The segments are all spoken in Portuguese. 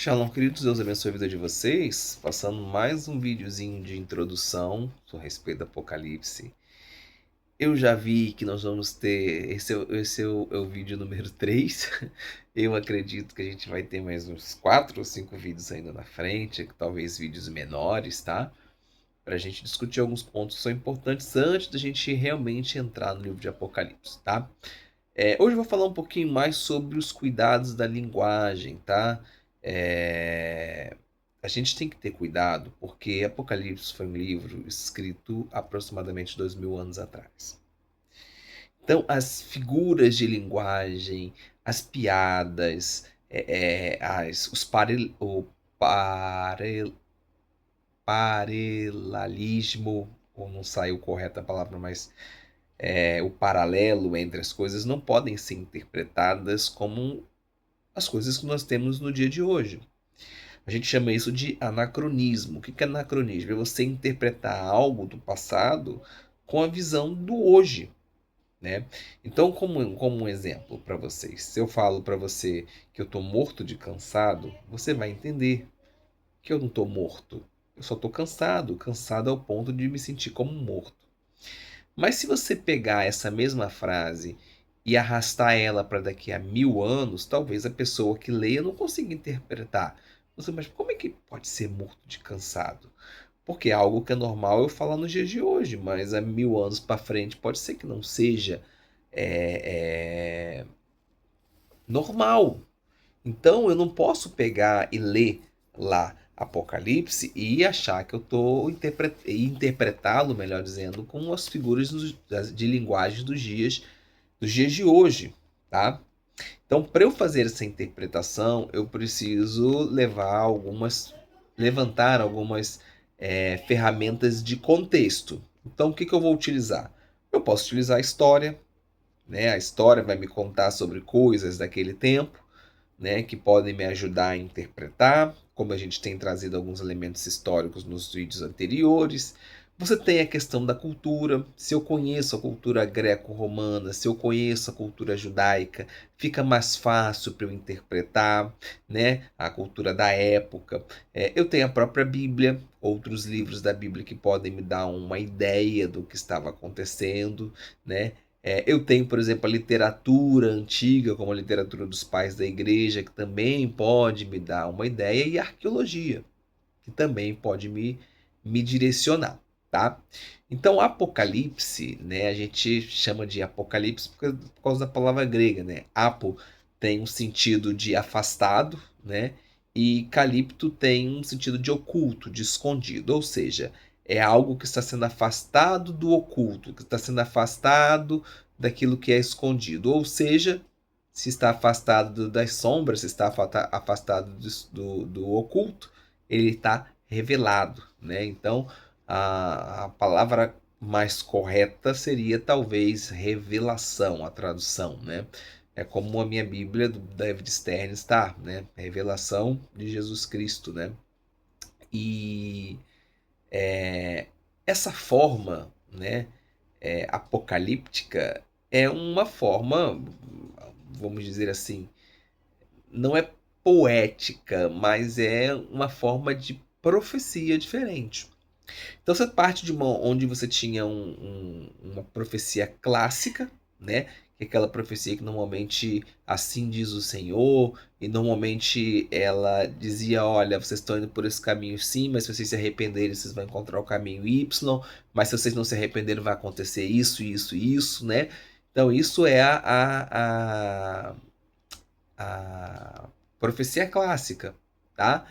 Shalom, queridos, Deus abençoe a vida de vocês. Passando mais um videozinho de introdução a respeito do Apocalipse. Eu já vi que nós vamos ter. Esse é o vídeo número 3. Eu acredito que a gente vai ter mais uns 4 ou 5 vídeos ainda na frente, talvez vídeos menores, tá? Para a gente discutir alguns pontos que são importantes antes da gente realmente entrar no livro de Apocalipse, tá? Hoje eu vou falar um pouquinho mais sobre os cuidados da linguagem, tá? É, A gente tem que ter cuidado porque Apocalipse foi um livro escrito aproximadamente 2000 anos atrás. Então, as figuras de linguagem, as piadas, os paralelismo, ou não saiu correta a palavra, mas o paralelo entre as coisas não podem ser interpretadas como as coisas que nós temos no dia de hoje. A gente chama isso de anacronismo. O que é anacronismo? É você interpretar algo do passado com a visão do hoje, né? Então, como um exemplo para vocês, se eu falo para você que eu estou morto de cansado, você vai entender que eu não estou morto. Eu só estou cansado, cansado ao ponto de me sentir como morto. Mas se você pegar essa mesma frase e arrastar ela para daqui a 1000 anos, talvez a pessoa que leia não consiga interpretar. Mas como é que pode ser morto de cansado? Porque é algo que é normal eu falar nos dias de hoje, mas há 1000 anos para frente pode ser que não seja é, é, normal. Então eu não posso pegar e ler lá Apocalipse e achar que eu estou interpretá-lo, melhor dizendo, com as figuras de linguagem dos dias de hoje, tá? Então, para eu fazer essa interpretação, eu preciso levantar algumas ferramentas de contexto. Então, o que eu vou utilizar? Eu posso utilizar a história, né? A história vai me contar sobre coisas daquele tempo, né, que podem me ajudar a interpretar, como a gente tem trazido alguns elementos históricos nos vídeos anteriores. Você tem a questão da cultura. Se eu conheço a cultura greco-romana, se eu conheço a cultura judaica, fica mais fácil para eu interpretar, né, a cultura da época. Eu tenho a própria Bíblia, outros livros da Bíblia que podem me dar uma ideia do que estava acontecendo, né? Eu tenho, por exemplo, a literatura antiga, como a literatura dos pais da igreja, que também pode me dar uma ideia, e a arqueologia, que também pode me direcionar, tá? Então, Apocalipse, né, a gente chama de Apocalipse por causa da palavra grega, né? Apo tem um sentido de afastado, né? E calipto tem um sentido de oculto, de escondido, ou seja, é algo que está sendo afastado do oculto, que está sendo afastado daquilo que é escondido, ou seja, se está afastado das sombras, se está afastado do oculto, ele está revelado, né? Então, a palavra mais correta seria talvez revelação, a tradução, né? É como a minha Bíblia do David Stern está, né? Revelação de Jesus Cristo, né? E essa forma, né, apocalíptica é uma forma, vamos dizer assim, não é poética, mas é uma forma de profecia diferente. Então você parte de onde você tinha uma profecia clássica, né? Que é aquela profecia que normalmente assim diz o Senhor, e normalmente ela dizia: olha, vocês estão indo por esse caminho sim, mas se vocês se arrependerem, vocês vão encontrar o caminho Y, mas se vocês não se arrependerem, vai acontecer isso, isso, isso, né? Então isso é a profecia clássica, tá?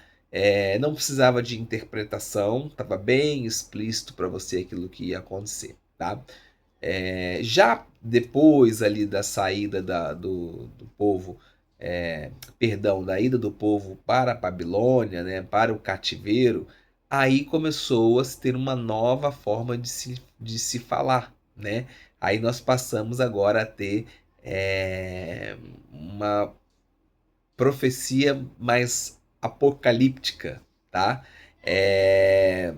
Não precisava de interpretação, estava bem explícito para você aquilo que ia acontecer, tá? Já depois ali da saída do povo, perdão, da ida do povo para a Babilônia, né, para o cativeiro, aí começou a se ter uma nova forma de se falar, né? Aí nós passamos agora a ter uma profecia mais apocalíptica, tá? É,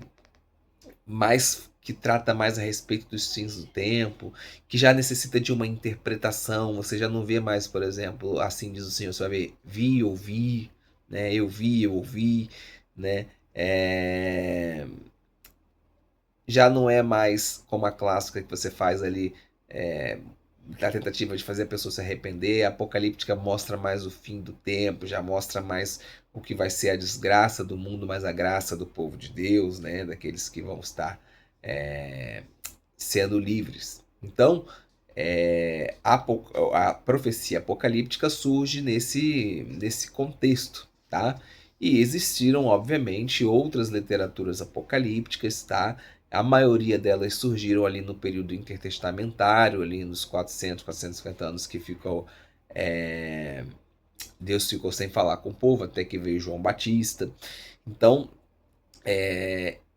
mais que trata mais a respeito dos fins do tempo, que já necessita de uma interpretação. Você já não vê mais, por exemplo, assim diz o Senhor, você vai ver vi, ouvi, né? Eu vi, eu ouvi, né? Já não é mais como a clássica que você faz ali, é, a tentativa de fazer a pessoa se arrepender. A apocalíptica mostra mais o fim do tempo, já mostra mais o que vai ser a desgraça do mundo, mas a graça do povo de Deus, né? Daqueles que vão estar é, sendo livres. Então, a profecia apocalíptica surge nesse contexto, tá? E existiram, obviamente, outras literaturas apocalípticas, tá? A maioria delas surgiram ali no período intertestamentário, ali nos 450 anos que ficou, é, Deus ficou sem falar com o povo, até que veio João Batista. Então,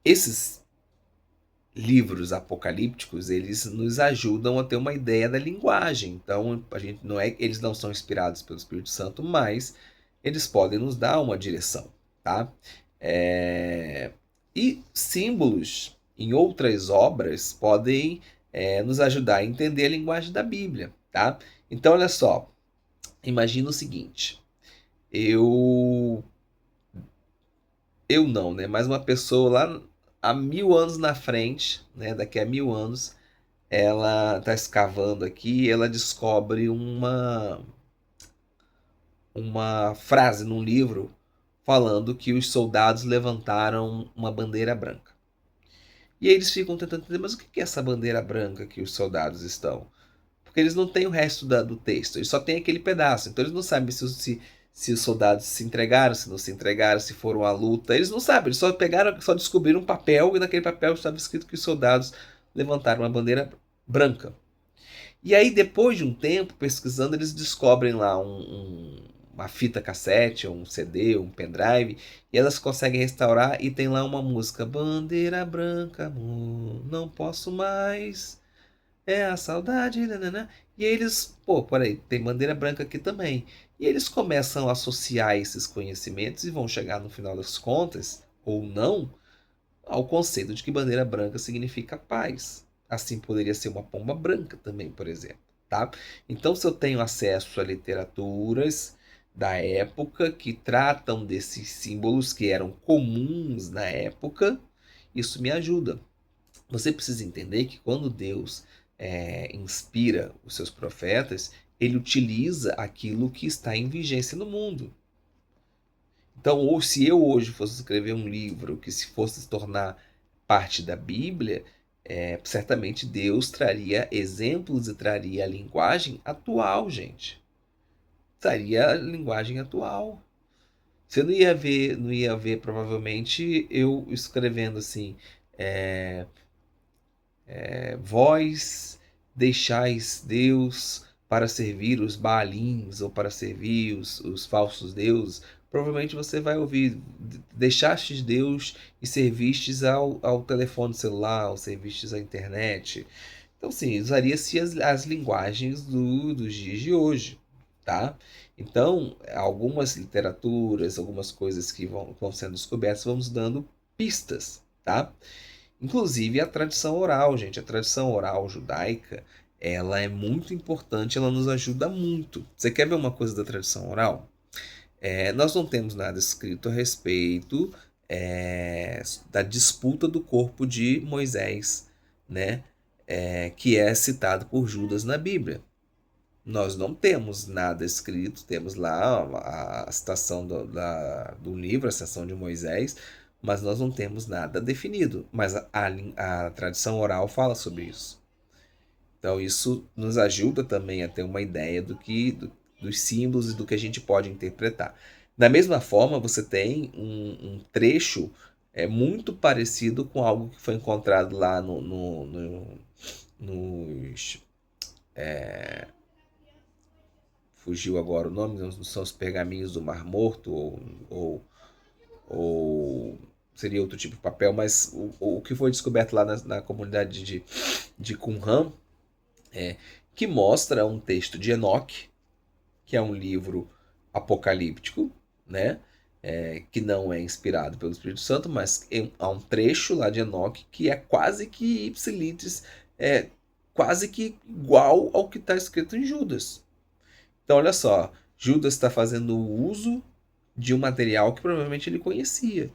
esses livros apocalípticos, eles nos ajudam a ter uma ideia da linguagem. Então, a gente não é, eles não são inspirados pelo Espírito Santo, mas eles podem nos dar uma direção, tá? É, E símbolos em outras obras podem nos ajudar a entender a linguagem da Bíblia, tá? Então, olha só, imagina o seguinte: eu eu não, né? Mas uma pessoa lá há 1000 anos na frente, né? Daqui a 1000 anos, ela está escavando aqui e ela descobre uma frase num livro falando que os soldados levantaram uma bandeira branca. E aí eles ficam tentando entender, mas o que é essa bandeira branca que os soldados estão? Porque eles não têm o resto do texto, eles só têm aquele pedaço. Então eles não sabem se os soldados se entregaram, se não se entregaram, se foram à luta. Eles não sabem, eles só pegaram, só descobriram um papel e naquele papel estava escrito que os soldados levantaram uma bandeira branca. E aí, depois de um tempo, pesquisando, eles descobrem lá uma fita cassete, um CD, um pendrive, e elas conseguem restaurar e tem lá uma música: Bandeira branca, amor, não posso mais, é a saudade, nanana. E aí eles, pô, peraí, tem bandeira branca aqui também. E eles começam a associar esses conhecimentos e vão chegar no final das contas, ou não, ao conceito de que bandeira branca significa paz. Assim poderia ser uma pomba branca também, por exemplo, tá? Então, se eu tenho acesso a literaturas da época que tratam desses símbolos que eram comuns na época, isso me ajuda. Você precisa entender que quando Deus inspira os seus profetas, ele utiliza aquilo que está em vigência no mundo. Então, ou se eu hoje fosse escrever um livro que se fosse se tornar parte da Bíblia, certamente Deus traria exemplos e traria a linguagem atual, gente. Traria a linguagem atual. Você não ia ver provavelmente eu escrevendo assim, vós deixais Deus para servir os Baalins ou para servir os falsos deuses. Provavelmente você vai ouvir: deixastes Deus e servistes ao telefone celular, ou servistes à internet. Então, sim, usaria-se as linguagens dos dias de hoje, tá? Então, algumas literaturas, algumas coisas que vão sendo descobertas, vamos dando pistas, tá? Inclusive a tradição oral, gente. A tradição oral judaica, ela é muito importante, ela nos ajuda muito. Você quer ver uma coisa da tradição oral? Nós não temos nada escrito a respeito da disputa do corpo de Moisés, né? Que é citado por Judas na Bíblia. Nós não temos nada escrito, temos lá a citação do livro, a citação de Moisés, mas nós não temos nada definido. Mas a tradição oral fala sobre isso. Então isso nos ajuda também a ter uma ideia dos símbolos e do que a gente pode interpretar. Da mesma forma, você tem um trecho muito parecido com algo que foi encontrado lá nos fugiu agora o nome, não são os pergaminhos do Mar Morto, ou, ou seria outro tipo de papel, mas o que foi descoberto lá na comunidade de Qumran, que mostra um texto de Enoque, que é um livro apocalíptico, né? Que não é inspirado pelo Espírito Santo, mas há um trecho lá de Enoque que é quase que ipsilítis, quase que igual ao que está escrito em Judas. Então, olha só, Judas está fazendo uso de um material que provavelmente ele conhecia.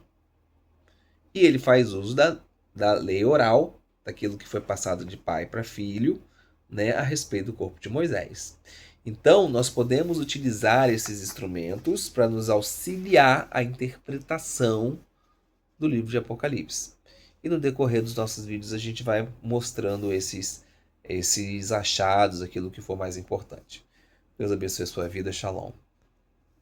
E ele faz uso da lei oral, daquilo que foi passado de pai para filho, né, a respeito do corpo de Moisés. Então, nós podemos utilizar esses instrumentos para nos auxiliar a interpretação do livro de Apocalipse. E no decorrer dos nossos vídeos a gente vai mostrando esses achados, aquilo que for mais importante. Deus abençoe a sua vida. Shalom.